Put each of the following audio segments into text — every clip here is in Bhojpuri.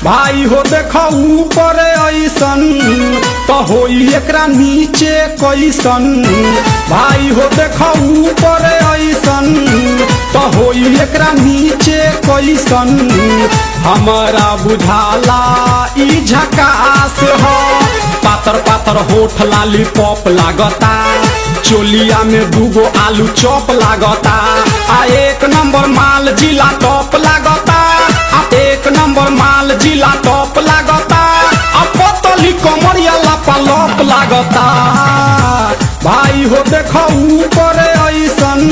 भाई हो देखो ऊपर ऐसन तो होई एकरा नीचे कैसन। भाई हो देखो ऊपर ऐसन तो होई एकरा नीचे कैसन। हमारा बुझाला ई झकास हो। पातर पातर होठ लाली पॉप लागता, चोलिया में दूगो आलू चॉप लागता। आ एक नंबर माल जिला टॉप लागता, आ एक नंबर माल जिला टॉप लागता। आ पतली कमरिया लापालॉप लागता। भाई हो देखो ऊपर ऐसन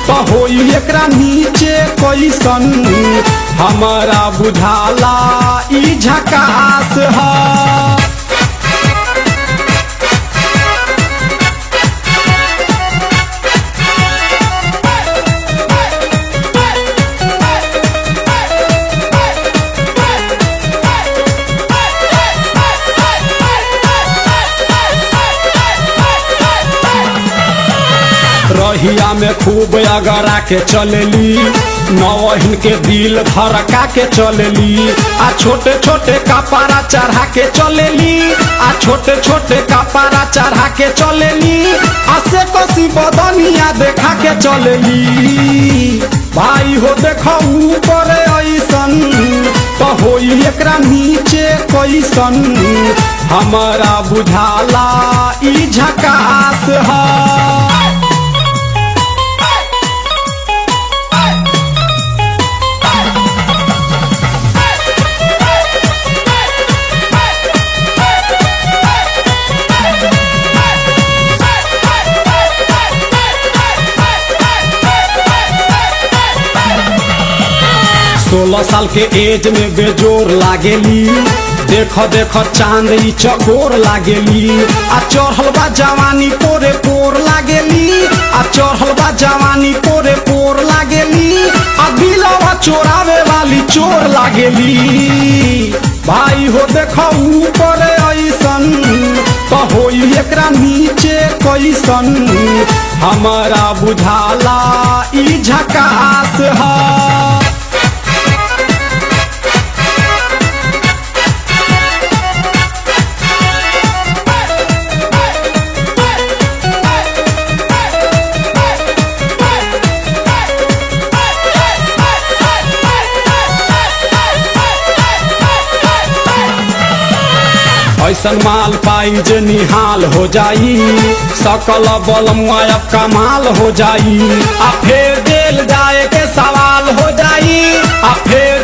तो होई एकरा नीचे कैसन। हमारा बुझाला ई झकास है। रहिया में खूब अगरा के चलेली, नौहिन के दिल धड़का के चलेली। आ छोटे छोटे कपड़ा चढ़ा के चलेली, आ छोटे छोटे कपड़ा चढ़ा के चलेली। आ से कसी बदनिया देखा के चलेली। भाई हो देखो ऊपर ऐसन तो होई एकरा नीचे कैसन। हमारा बुझाला ई झकास है। सोलह साल के एज में बेजोर लागेली, देखो देखो चांद ई चकोर लागेली। आ चढ़ल बा जवानी पोरे पोर लागेली, आ चढ़ल बा जवानी पोरे पोर लागेली। आ दिलवा चोरावे वाली चोर लागेली। भाई हो देखो ऊपर ऐसन तो होई एकरा नीचे कैसन। हमारा बुझाला ई झकास है। ऐसन माल पाई जे निहाल हो जाई, सकल बल मुआयब कमाल हो जाई। आ फेर जेल जाए के सवाल हो जाई, आ फेर